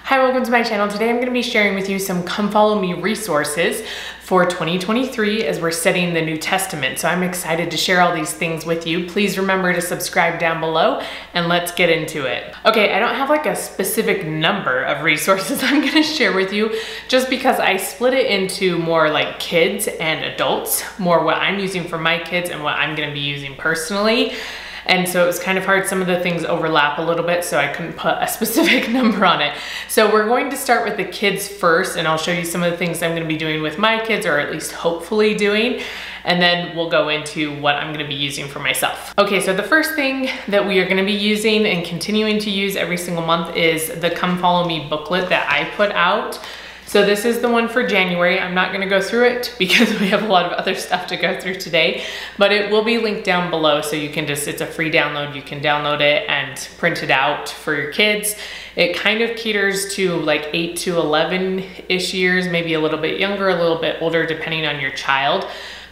Hi, welcome to my channel. Today I'm going to be sharing with you some Come Follow Me resources for 2023 as we're studying the New Testament. So I'm excited to share all these things with you. Please remember to subscribe down below and let's get into it. Okay, I don't have like a specific number of resources I'm going to share with you just because I split it into more like kids and adults, more what I'm using for my kids and what I'm going to be using personally. And so it was kind of hard. Some of the things overlap a little bit, so I couldn't put a specific number on it. So we're going to start with the kids first, and I'll show you some of the things I'm gonna be doing with my kids, or at least hopefully doing. And then we'll go into what I'm gonna be using for myself. Okay, so the first thing that we are gonna be using and continuing to use every single month is the Come Follow Me booklet that I put out. So this is the one for January. I'm not gonna go through it because we have a lot of other stuff to go through today, but it will be linked down below so you can just, it's a free download. You can download it and print it out for your kids. It kind of caters to like 8 to 11-ish years, maybe a little bit younger, a little bit older, depending on your child,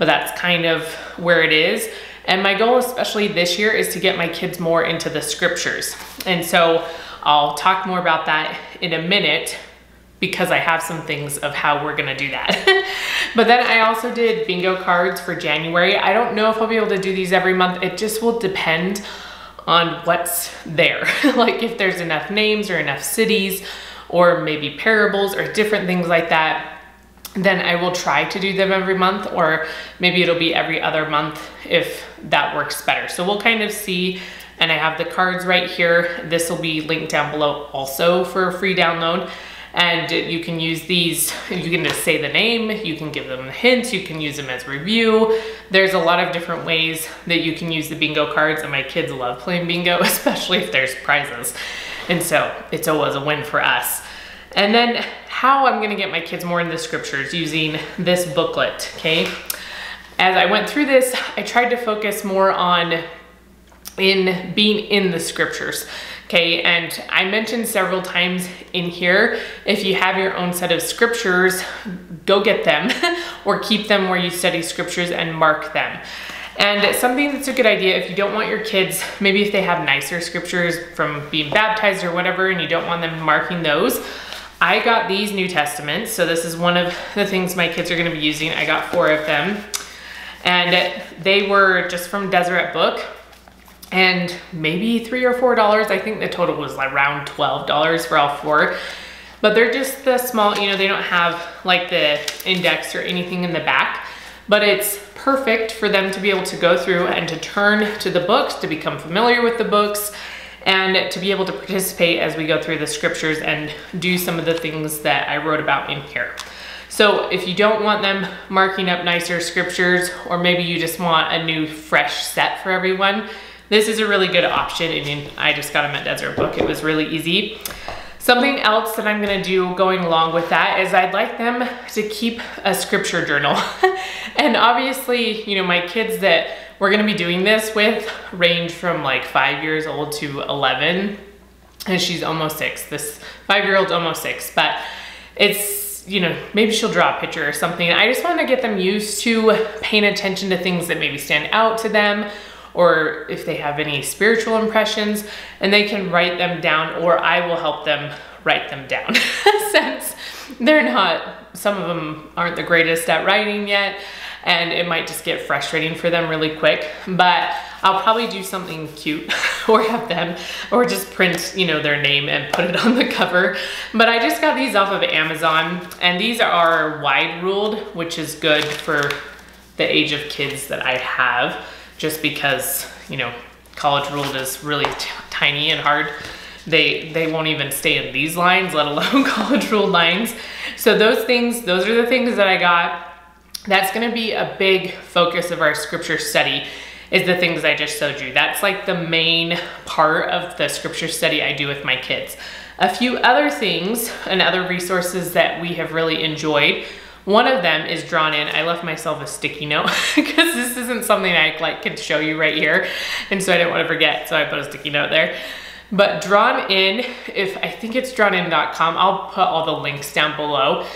but that's kind of where it is. And my goal, especially this year, is to get my kids more into the scriptures. And so I'll talk more about that in a minute, because I have some things of how we're gonna do that. But then I also did bingo cards for January. I don't know if I'll be able to do these every month. It just will depend on what's there. Like if there's enough names or enough cities or maybe parables or different things like that, then I will try to do them every month, or maybe it'll be every other month if that works better. So we'll kind of see. And I have the cards right here. This will be linked down below also for a free download. And you can use these, you can just say the name, you can give them hints, you can use them as review. There's a lot of different ways that you can use the bingo cards, and my kids love playing bingo, especially if there's prizes. And so it's always a win for us. And then how I'm gonna get my kids more in the scriptures using this booklet, okay? As I went through this, I tried to focus more on being in the scriptures. Okay, and I mentioned several times in here, if you have your own set of scriptures, go get them or keep them where you study scriptures and mark them. And something that's a good idea, if you don't want your kids, maybe if they have nicer scriptures from being baptized or whatever, and you don't want them marking those, I got these New Testaments. So this is one of the things my kids are gonna be using. I got 4 of them. And they were just from Deseret Book. And maybe $3 or $4. I think the total was around $12 for all 4. But they're just the small, you know, they don't have like the index or anything in the back, but it's perfect for them to be able to go through and to turn to the books, to become familiar with the books, and to be able to participate as we go through the scriptures and do some of the things that I wrote about in here. So if you don't want them marking up nicer scriptures, or maybe you just want a new fresh set for everyone, this is a really good option. I mean, I just got them at Deseret Book. It was really easy. Something else that I'm gonna do going along with that is I'd like them to keep a scripture journal. And obviously, you know, my kids that we're gonna be doing this with range from like 5 years old to 11. And she's almost 6. This 5-year-old's almost 6, but it's, you know, maybe she'll draw a picture or something. I just wanna get them used to paying attention to things that maybe stand out to them, or if they have any spiritual impressions, and they can write them down, or I will help them write them down. Since they're not, some of them aren't the greatest at writing yet, and it might just get frustrating for them really quick, but I'll probably do something cute or have them, or just print, you know, their name and put it on the cover. But I just got these off of Amazon, and these are wide ruled, which is good for the age of kids that I have. Just because, you know, college ruled is really tiny and hard. They won't even stay in these lines, let alone college ruled lines. So those things, those are the things that I got. That's gonna be a big focus of our scripture study, is the things I just showed you. That's like the main part of the scripture study I do with my kids. A few other things and other resources that we have really enjoyed. One of them is Drawn In. I left myself a sticky note because this isn't something I like could show you right here. And so I didn't want to forget, so I put a sticky note there. But Drawn In, if I think it's drawnin.com, I'll put all the links down below.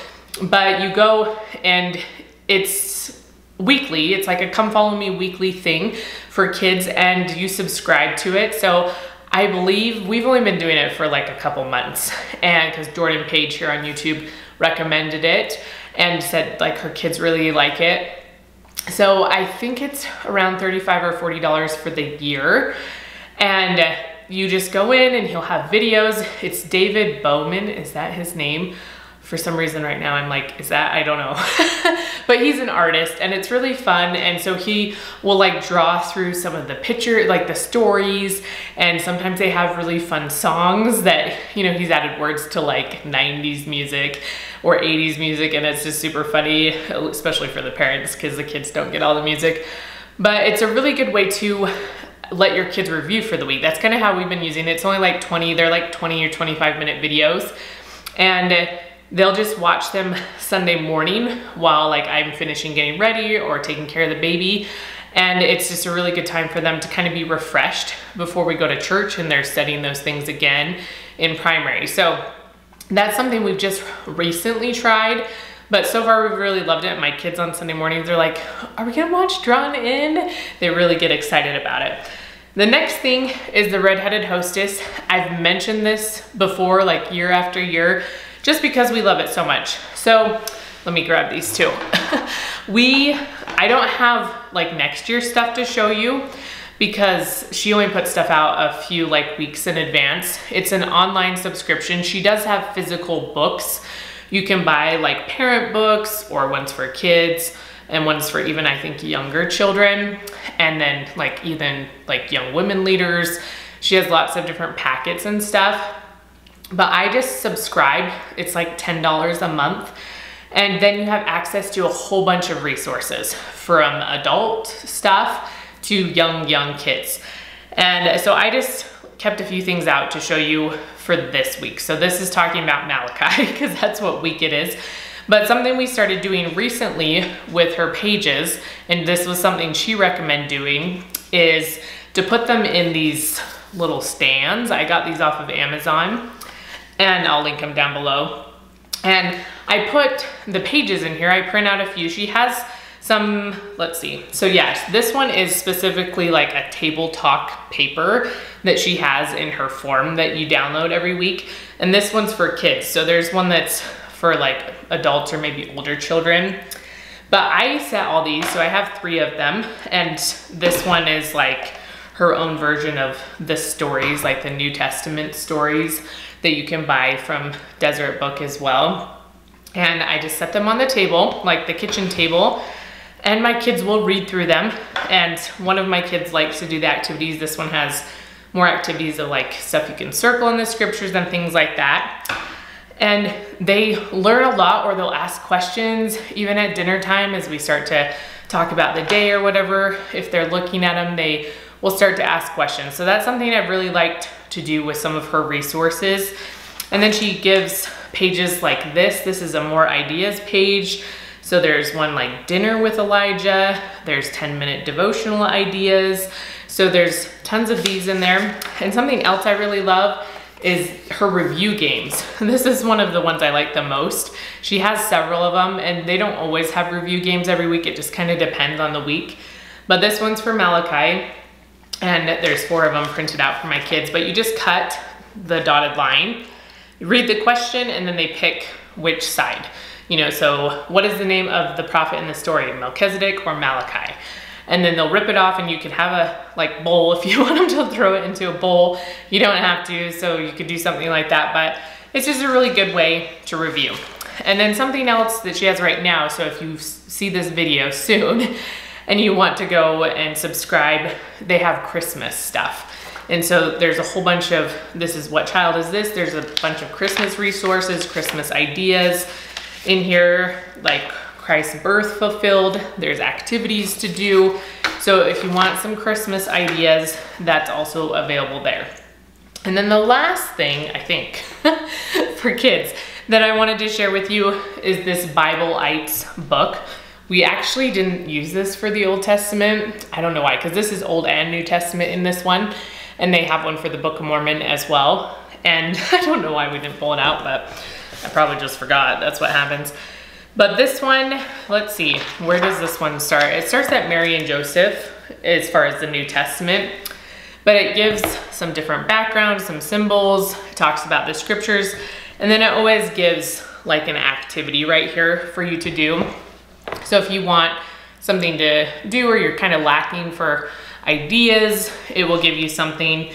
But you go and it's weekly. It's like a Come Follow Me weekly thing for kids, and you subscribe to it. So I believe we've only been doing it for like a couple months, and because Jordan Page here on YouTube recommended it and said like her kids really like it. So I think it's around $35 or $40 for the year. And you just go in and he'll have videos. It's David Bowman, is that his name? For some reason right now I'm like, is that, I don't know. But he's an artist and it's really fun. And so he will like draw through some of the picture, like the stories. And sometimes they have really fun songs that, you know, he's added words to like 90s music or 80s music. And it's just super funny, especially for the parents because the kids don't get all the music. But it's a really good way to let your kids review for the week. That's kind of how we've been using it. It's only like they're like 20 or 25 minute videos. And they'll just watch them Sunday morning while like I'm finishing getting ready or taking care of the baby. And it's just a really good time for them to kind of be refreshed before we go to church and they're studying those things again in primary. So that's something we've just recently tried, but so far we've really loved it. My kids on Sunday mornings, they're like, are we gonna watch Drawn In? They really get excited about it. The next thing is the Redheaded Hostess. I've mentioned this before, like year after year, just because we love it so much. So let me grab these two. I don't have like next year's stuff to show you because she only puts stuff out a few like weeks in advance. It's an online subscription. She does have physical books. You can buy like parent books or ones for kids and ones for even I think younger children. And then like even like young women leaders. She has lots of different packets and stuff. But I just subscribe. It's like $10 a month. And then you have access to a whole bunch of resources from adult stuff to young kids. And so I just kept a few things out to show you for this week. So this is talking about Malachi because that's what week it is. But something we started doing recently with her pages, and this was something she recommended doing, is to put them in these little stands. I got these off of Amazon. And I'll link them down below. And I put the pages in here. I print out a few. She has some, let's see. So yes, this one is specifically like a table talk paper that she has in her form that you download every week. And this one's for kids. So there's one that's for like adults or maybe older children. But I set all these, so I have 3 of them. And this one is like her own version of the stories, like the New Testament stories that you can buy from Deseret Book as well. And I just set them on the table, like the kitchen table, and my kids will read through them. And one of my kids likes to do the activities. This one has more activities of like stuff you can circle in the scriptures and things like that. And they learn a lot, or they'll ask questions even at dinner time as we start to talk about the day or whatever. If they're looking at them, they will start to ask questions. So that's something I've really liked to do with some of her resources. And then she gives pages like this. This is a more ideas page. So there's one like dinner with Elijah. There's 10-minute devotional ideas. So there's tons of these in there. And something else I really love is her review games. This is one of the ones I like the most. She has several of them and they don't always have review games every week. It just kind of depends on the week. But this one's for Malachi. And there's 4 of them printed out for my kids, but you just cut the dotted line, you read the question, and then they pick which side. You know, so what is the name of the prophet in the story, Melchizedek or Malachi? And then they'll rip it off and you can have a like bowl if you want them to throw it into a bowl. You don't have to, so you could do something like that, but it's just a really good way to review. And then something else that she has right now, so if you see this video soon, and you want to go and subscribe, they have Christmas stuff. And so there's a whole bunch of, this is What Child Is This? There's a bunch of Christmas resources, Christmas ideas in here, like Christ's birth fulfilled. There's activities to do. So if you want some Christmas ideas, that's also available there. And then the last thing, I think, for kids that I wanted to share with you is this Bible-ites book. We actually didn't use this for the Old Testament. I don't know why, because this is Old and New Testament in this one. And they have one for the Book of Mormon as well. And I don't know why we didn't pull it out, but I probably just forgot. That's what happens. But this one, let's see, where does this one start? It starts at Mary and Joseph as far as the New Testament. but it gives some different background, some symbols, it talks about the scriptures, and then it always gives like an activity right here for you to do. So if you want something to do or you're kind of lacking for ideas, it will give you something.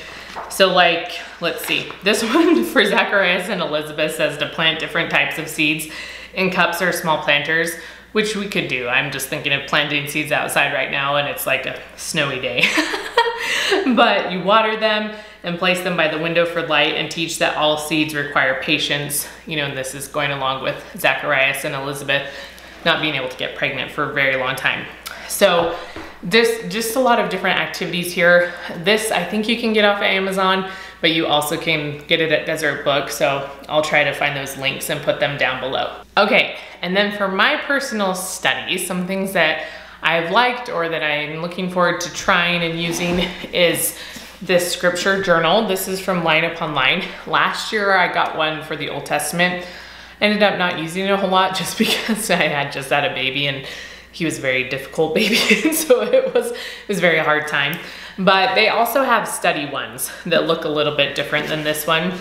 So like, let's see, this one for Zacharias and Elizabeth says to plant different types of seeds in cups or small planters, which we could do. I'm just thinking of planting seeds outside right now and it's like a snowy day. But you water them and place them by the window for light and teach that all seeds require patience. You know, and this is going along with Zacharias and Elizabeth not being able to get pregnant for a very long time. So this, just a lot of different activities here. This I think you can get off of Amazon, but you also can get it at Desert Book. So I'll try to find those links and put them down below. Okay, and then for my personal study, some things that I've liked or that I'm looking forward to trying and using is this scripture journal. This is from Line Upon Line. Last year I got one for the Old Testament. Ended up not using it a whole lot just because I had just had a baby and he was a very difficult baby, and so it was a very hard time. But they also have study ones that look a little bit different than this one,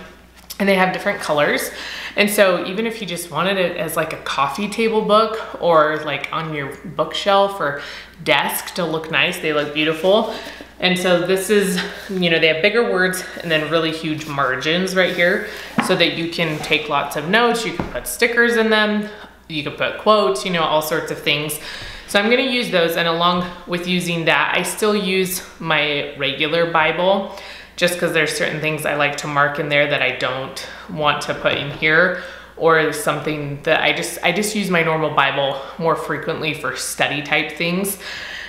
and they have different colors. And so even if you just wanted it as like a coffee table book or like on your bookshelf or desk to look nice, they look beautiful. And so this is, you know, they have bigger words and then really huge margins right here so that you can take lots of notes. You can put stickers in them. You can put quotes, you know, all sorts of things. So I'm gonna use those, and along with using that, I still use my regular Bible just because there's certain things I like to mark in there that I don't want to put in here, or something that I just use my normal Bible more frequently for study type things.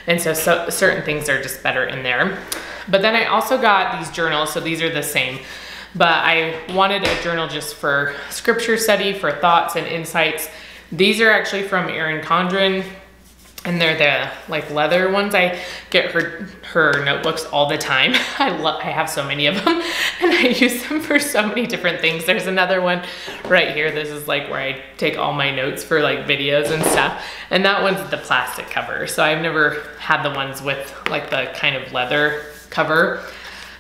And so certain things are just better in there. But then I also got these journals, so these are the same, but I wanted a journal just for scripture study, for thoughts and insights. These are actually from Erin Condren, and they're the like leather ones. I get her notebooks all the time. I have so many of them and I use them for so many different things. There's another one right here. This is like where I take all my notes for like videos and stuff. And that one's the plastic cover. So I've never had the ones with like the kind of leather cover.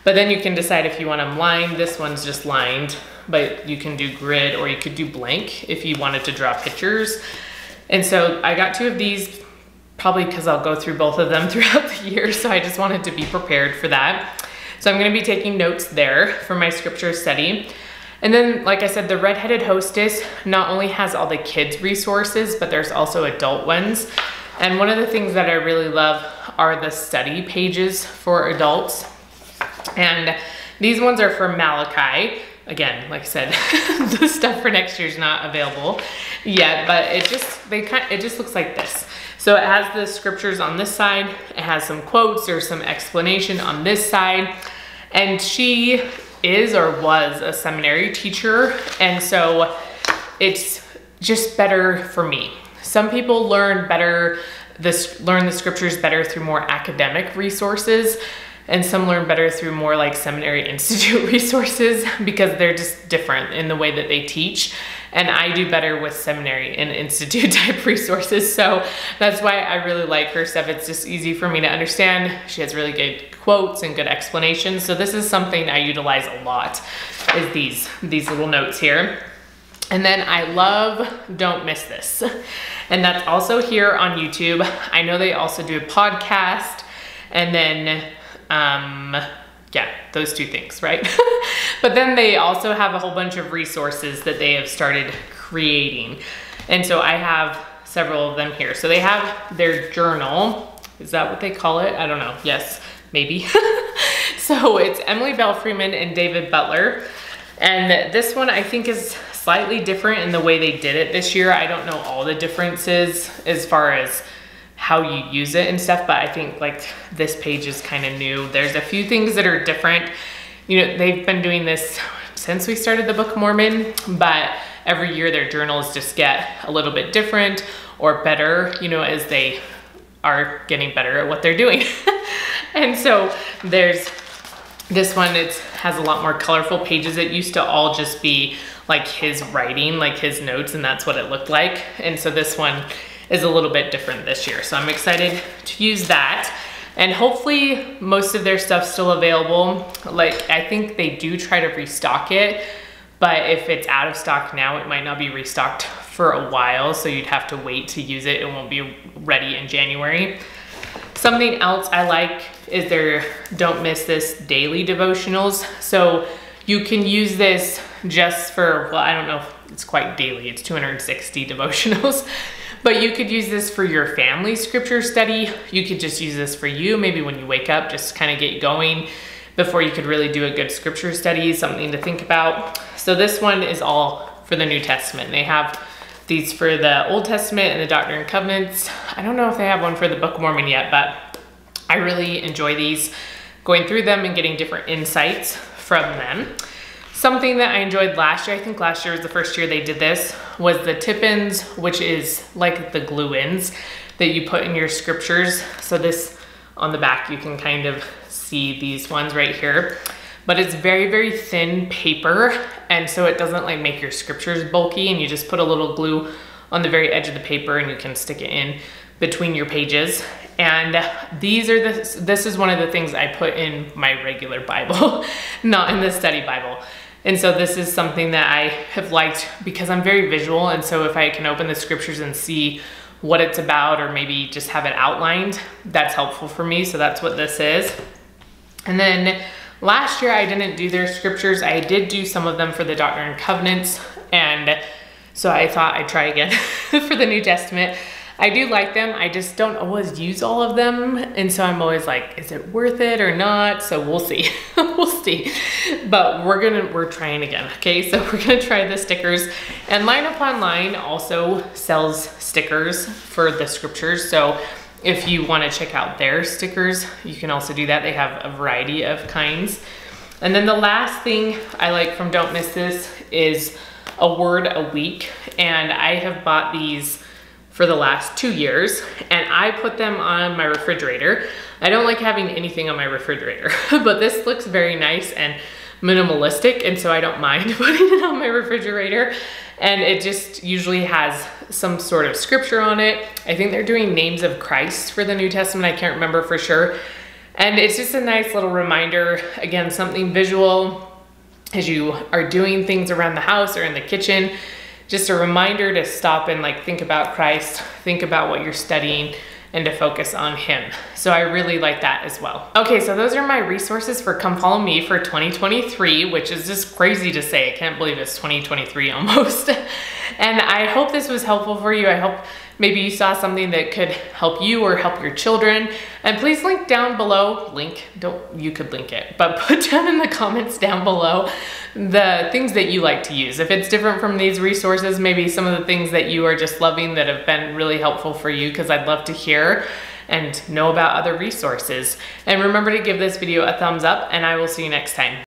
But then you can decide if you want them lined. This one's just lined, but you can do grid or you could do blank if you wanted to draw pictures. And so I got 2 of these, probably because I'll go through both of them throughout the year. So I just wanted to be prepared for that. So I'm gonna be taking notes there for my scripture study. And then, like I said, the Redheaded Hostess not only has all the kids resources, but there's also adult ones. And one of the things that I really love are the study pages for adults. And these ones are from Malachi. Again, like I said, the stuff for next year is not available yet, but it just looks like this. So it has the scriptures on this side, it has some quotes or some explanation on this side, and she is or was a seminary teacher, and so it's just better for me. Some people learn the scriptures better through more academic resources, and some learn better through more like seminary institute resources because they're just different in the way that they teach. And I do better with seminary and institute type resources. So that's why I really like her stuff. It's just easy for me to understand. She has really good quotes and good explanations. So this is something I utilize a lot, is these little notes here. And then I love Don't Miss This. And that's also here on YouTube. I know they also do a podcast, and then yeah, those 2 things, right? But then they also have a whole bunch of resources that they have started creating. And so I have several of them here. So they have their journal. Is that what they call it? I don't know. Yes, maybe. So it's Emily Bell Freeman and David Butler. And this one I think is slightly different in the way they did it this year. I don't know all the differences as far as how you use it and stuff, but I think like this page is kind of new. There's a few things that are different. You know, they've been doing this since we started the Book of Mormon, but every year their journals just get a little bit different or better, you know, as they are getting better at what they're doing. And so there's this one, it has a lot more colorful pages. It used to all just be like his writing, like his notes, and that's what it looked like. And so this one is a little bit different this year. So I'm excited to use that. And hopefully most of their stuff's still available. Like, I think they do try to restock it, but if it's out of stock now, it might not be restocked for a while, so you'd have to wait to use it. It won't be ready in January. Something else I like is their Don't Miss This daily devotionals. So you can use this just for, well, I don't know if it's quite daily, it's 260 devotionals, but you could use this for your family scripture study. You could just use this for you, maybe when you wake up, just kind of get going before you could really do a good scripture study, something to think about. So this one is all for the New Testament. They have these for the Old Testament and the Doctrine and Covenants. I don't know if they have one for the Book of Mormon yet, but I really enjoy these, going through them and getting different insights from them. Something that I enjoyed last year, I think last year was the first year they did this, was the tip-ins, which is like the glue-ins that you put in your scriptures. So this on the back, you can kind of see these ones right here, but it's very, very thin paper. And so it doesn't like make your scriptures bulky, and you just put a little glue on the very edge of the paper and you can stick it in between your pages. And these are this is one of the things I put in my regular Bible, not in the study Bible. And so this is something that I have liked because I'm very visual. And so if I can open the scriptures and see what it's about, or maybe just have it outlined, that's helpful for me. So that's what this is. And then last year I didn't do their scriptures. I did do some of them for the Doctrine and Covenants. And so I thought I'd try again for the New Testament. I do like them. I just don't always use all of them. And so I'm always like, is it worth it or not? So we'll see, we'll see. But we're trying again. Okay, so we're gonna try the stickers. And Line Upon Line also sells stickers for the scriptures. So if you wanna check out their stickers, you can also do that. They have a variety of kinds. And then the last thing I like from Don't Miss This is a word a week. And I have bought these for the last 2 years, and I put them on my refrigerator. I don't like having anything on my refrigerator, but this looks very nice and minimalistic, and so I don't mind putting it on my refrigerator. And it just usually has some sort of scripture on it. I think they're doing names of Christ for the New Testament. I can't remember for sure. And it's just a nice little reminder, again, something visual as you are doing things around the house or in the kitchen. Just a reminder to stop and like think about Christ, think about what you're studying, and to focus on him. So I really like that as well. Okay, so those are my resources for Come Follow Me for 2023, which is just crazy to say. I can't believe it's 2023 almost. And I hope this was helpful for you. I hope maybe you saw something that could help you or help your children. And please link down below, you could link it, but put down in the comments down below the things that you like to use. If it's different from these resources, maybe some of the things that you are just loving that have been really helpful for you, because I'd love to hear and know about other resources. And remember to give this video a thumbs up, and I will see you next time.